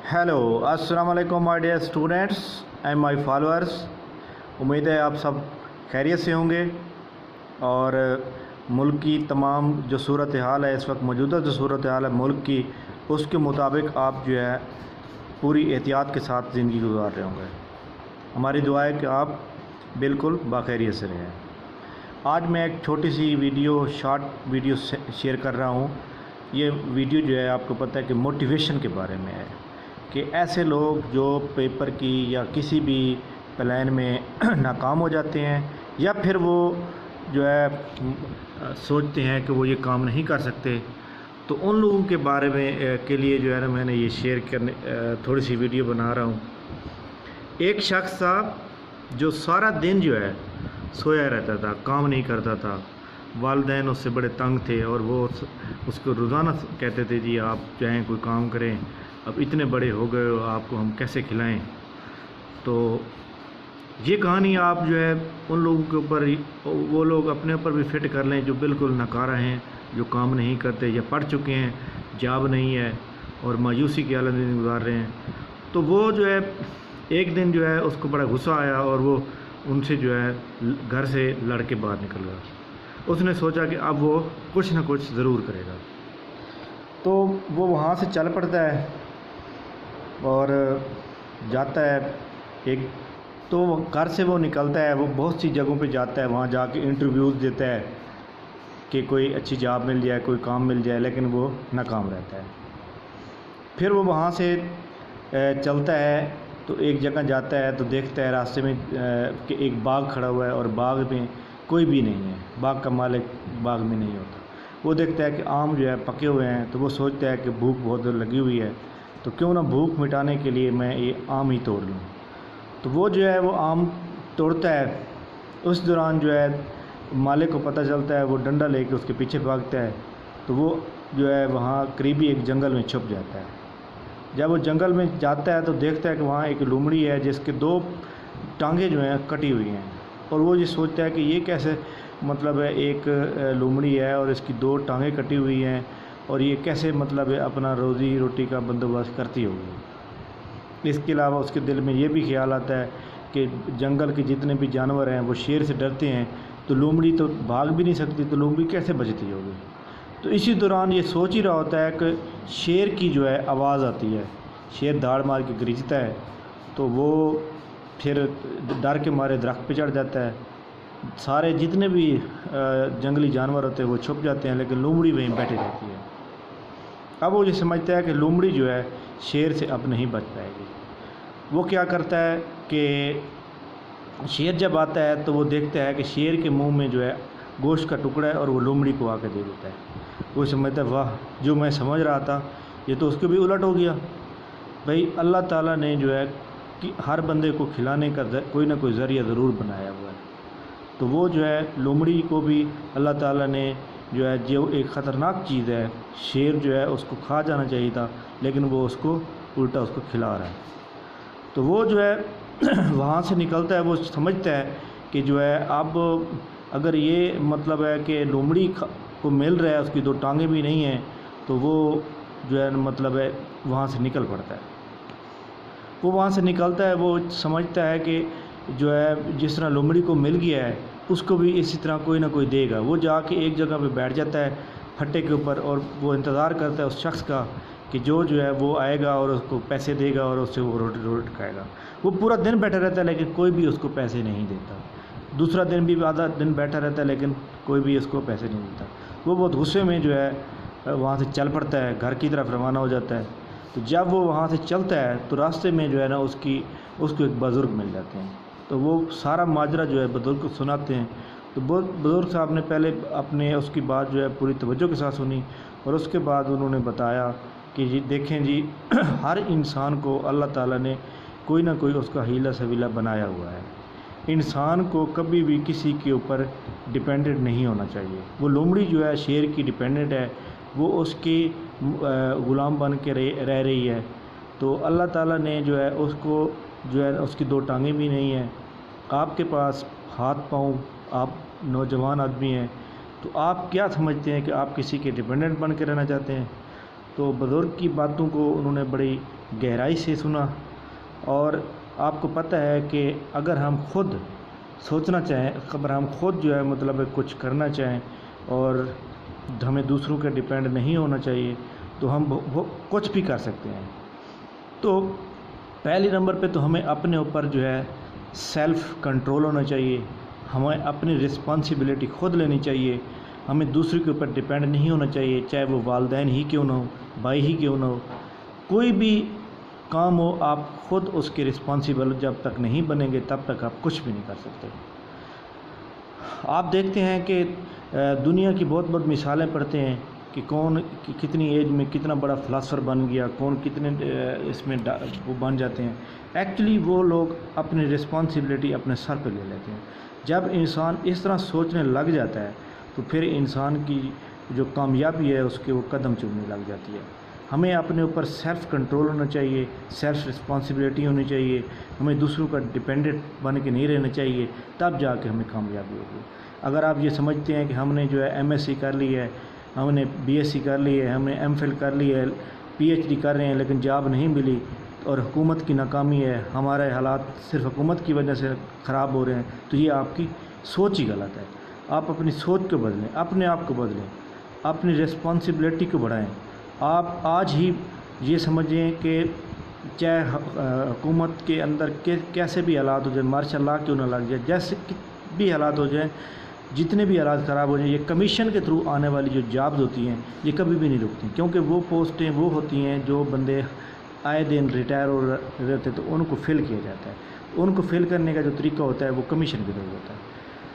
Hello अस्सलाम वालेकुम my dear students and my followers. उम्मीद है आप सब खैरियत से होंगे और मुल्क की तमाम जो सूरत हाल है इस वक्त मौजूदा जो सूरत हाल है मुल्क की, उसके मुताबिक आप जो है पूरी एहतियात के साथ ज़िंदगी गुजार रहे होंगे। हमारी दुआ है कि आप बिल्कुल बाखैरियत से रहें। आज मैं एक छोटी सी शॉर्ट वीडियो शेयर कर रहा हूँ। ये वीडियो जो है आपको पता है कि मोटिवेशन के बारे में है कि ऐसे लोग जो पेपर की या किसी भी प्लान में नाकाम हो जाते हैं या फिर वो जो है सोचते हैं कि वो ये काम नहीं कर सकते, तो उन लोगों के बारे में के लिए जो है ना मैंने ये शेयर करने थोड़ी सी वीडियो बना रहा हूँ। एक शख्स था जो सारा दिन जो है सोया रहता था, काम नहीं करता था। वालिदैन उससे बड़े तंग थे और वो उसको रोज़ाना कहते थे जी आप चाहें कोई काम करें, अब इतने बड़े हो गए हो, आपको हम कैसे खिलाएं। तो ये कहानी आप जो है उन लोगों के ऊपर, वो लोग अपने ऊपर भी फिट कर लें जो बिल्कुल नकारा हैं, जो काम नहीं करते या पढ़ चुके हैं, जॉब नहीं है और मायूसी की हालत में गुजार रहे हैं। तो वो जो है एक दिन जो है उसको बड़ा गुस्सा आया और वो उनसे जो है घर से लड़ के बाहर निकल गया। उसने सोचा कि अब वो कुछ ना कुछ ज़रूर करेगा। तो वो वहाँ से चल पड़ता है और जाता है एक, तो घर से वो निकलता है, वो बहुत सी जगहों पे जाता है, वहाँ जाके इंटरव्यूज़ देता है कि कोई अच्छी जॉब मिल जाए, कोई काम मिल जाए, लेकिन वो नाकाम रहता है। फिर वो वहाँ से चलता है तो एक जगह जाता है तो देखता है रास्ते में कि एक बाग खड़ा हुआ है और बाग में कोई भी नहीं है, बाग का मालिक बाग में नहीं होता। वो देखता है कि आम जो है पके हुए हैं, तो वो सोचता है कि भूख बहुत लगी हुई है, तो क्यों ना भूख मिटाने के लिए मैं ये आम ही तोड़ लूँ। तो वो जो है वो आम तोड़ता है। उस दौरान जो है मालिक को पता चलता है, वो डंडा लेके उसके पीछे भागता है। तो वो जो है वहाँ करीबी एक जंगल में छुप जाता है। जब वो जंगल में जाता है तो देखता है कि वहाँ एक लोमड़ी है जिसके दो टांगें जो हैं कटी हुई हैं, और वो ये सोचता है कि ये कैसे मतलब है, एक लोमड़ी है और इसकी दो टांगें कटी हुई हैं और ये कैसे मतलब है अपना रोज़ी रोटी का बंदोबस्त करती होगी। इसके अलावा उसके दिल में ये भी ख्याल आता है कि जंगल के जितने भी जानवर हैं वो शेर से डरते हैं, तो लोमड़ी तो भाग भी नहीं सकती, तो लोमड़ी कैसे बचती होगी। तो इसी दौरान ये सोच ही रहा होता है कि शेर की जो है आवाज़ आती है, शेर दाड़ मार के गरजता है। तो वो फिर डर के मारे दरख्त पे चढ़ जाता है। सारे जितने भी जंगली जानवर होते हैं वो छुप जाते हैं, लेकिन लोमड़ी वहीं बैठी रहती है। अब वो ये समझता है कि लोमड़ी जो है शेर से अब नहीं बच पाएगी। वो क्या करता है कि शेर जब आता है तो वो देखता है कि शेर के मुंह में जो है गोश्त का टुकड़ा है और वो लोमड़ी को आके दे देता है। वो समझता है वाह, जो मैं समझ रहा था ये तो उसके भी उलट हो गया। भाई अल्लाह ताला ने जो है कि हर बंदे को खिलाने का कोई ना कोई ज़रिया ज़रूर बनाया हुआ है। तो वो जो है लोमड़ी को भी अल्लाह ताला ने जो है, जो एक ख़तरनाक चीज़ है शेर जो है उसको खा जाना चाहिए था, लेकिन वो उसको उल्टा उसको खिला रहा है। तो वो जो है वहाँ से निकलता है। वो समझता है कि जो है अब अगर ये मतलब है कि लोमड़ी को मिल रहा है, उसकी दो टांगें भी नहीं हैं, तो वो जो है मतलब है वहाँ से निकल पड़ता है। वो वहाँ से निकलता है, वो समझता है कि जो है जिस तरह लोमड़ी को मिल गया है उसको भी इसी तरह कोई ना कोई देगा। वो जाके एक जगह पे बैठ जाता है फट्टे के ऊपर और वो इंतज़ार करता है उस शख्स का कि जो है वो आएगा और उसको पैसे देगा और उससे वो रोटी खाएगा। वो पूरा दिन बैठा रहता है लेकिन कोई भी उसको पैसे नहीं देता। दूसरा दिन भी आधा दिन बैठा रहता है लेकिन कोई भी उसको पैसे नहीं देता। वो बहुत गुस्से में जो है वहाँ से चल पड़ता है, घर की तरफ रवाना हो जाता है। तो जब वो वहाँ से चलता है तो रास्ते में जो है ना उसको एक बुज़ुर्ग मिल जाते हैं। तो वो सारा माजरा जो है बुज़ुर्ग को सुनाते हैं। तो बुज़ुर्ग साहब ने पहले अपने उसकी बात जो है पूरी तवज्जो के साथ सुनी और उसके बाद उन्होंने बताया कि जी देखें जी हर इंसान को अल्लाह ताला ने कोई ना कोई उसका हीला सवीला बनाया हुआ है। इंसान को कभी भी किसी के ऊपर डिपेंडेंट नहीं होना चाहिए। वो लोमड़ी जो है शेर की डिपेंडेंट है, वो उसकी ग़ुलाम बन के रह रही है। तो अल्लाह ताला ने जो है उसको जो है उसकी दो टांगें भी नहीं हैं। आपके पास हाथ पाँव, आप नौजवान आदमी हैं, तो आप क्या समझते हैं कि आप किसी के डिपेंडेंट बन के रहना चाहते हैं? تو بزرگ کی باتوں کو انہوں نے بڑی گہرائی سے سنا، اور آپ کو پتہ ہے کہ اگر ہم خود سوچنا چاہیں، اگر ہم خود جو ہے مطلب کچھ کرنا چاہیں اور ہمیں دوسروں کے ڈیپینڈ نہیں ہونا چاہیے، تو ہم کچھ بھی کر سکتے ہیں۔ تو پہلی نمبر پہ تو ہمیں اپنے اوپر جو ہے سیلف کنٹرول ہونا چاہیے، ہمیں اپنی رسپانسبلٹی خود لینی چاہیے، ہمیں دوسرے کے اوپر ڈیپینڈ نہیں ہونا چاہیے، چاہے وہ والدین ہی کیوں نہ ہو، بھائی ہی کیوں نہ ہو، کوئی بھی کام ہو آپ خود اس کے رسپانسیبل جب تک نہیں بنیں گے تب تک آپ کچھ بھی نہیں کر سکتے۔ آپ دیکھتے ہیں کہ دنیا کی بہت بہت مثالیں پڑھتے ہیں کہ کون کتنی ایج میں کتنا بڑا فلاسفر بن گیا، کون کتنے اس میں وہ بن جاتے ہیں۔ ایکچولی وہ لوگ اپنی رسپانسبلٹی اپنے سر پہ لے لیتے ہیں۔ جب انسان اس طرح سوچنے لگ جاتا ہے تو پھر انسان کی جو کامیابی ہے اس کے وہ قدم چومنے لگ جاتی ہے۔ ہمیں اپنے اوپر سیلف کنٹرول ہونا چاہیے، سیلف رسپانسبلٹی ہونی چاہیے، ہمیں دوسروں کا ڈیپینڈنٹ بن کے نہیں رہنا چاہیے، تب جا کے ہمیں کامیابی ہوگی۔ اگر آپ یہ سمجھتے ہیں کہ ہم نے جو ہے ایم ایس سی کر لی ہے، ہم نے بی ایس سی کر لی ہے، ہم نے ایم فل کر لی ہے، پی ایچ ڈی کر رہے ہیں لیکن جاب نہیں ملی اور حکومت کی ناکامی ہے، ہمارے حالات صرف حکومت کی وجہ سے خراب ہو رہے ہیں، تو یہ آپ کی سوچ ہی غلط ہے۔ آپ اپنی سوچ کو بدلیں، اپنے آپ کو بدلیں، اپنی رسپانسبلٹی کو بڑھائیں۔ آپ آج ہی یہ سمجھیں کہ چاہے حکومت کے اندر کیسے بھی حالات ہو جائیں، ماشاء اللہ کیوں نہ لگ جائے، جیسے بھی حالات ہو جائیں، جتنے بھی حالات خراب ہو جائیں، یہ کمیشن کے تھرو آنے والی جو جابز ہوتی ہیں یہ کبھی بھی نہیں رکتی، کیونکہ وہ پوسٹیں وہ ہوتی ہیں جو بندے آئے دن ریٹائر ہو رہتے تو ان کو فل کیا جاتا ہے، ان کو فل کرنے کا جو طریقہ ہوتا ہے وہ کمیشن کے تھرو ہوتا ہے۔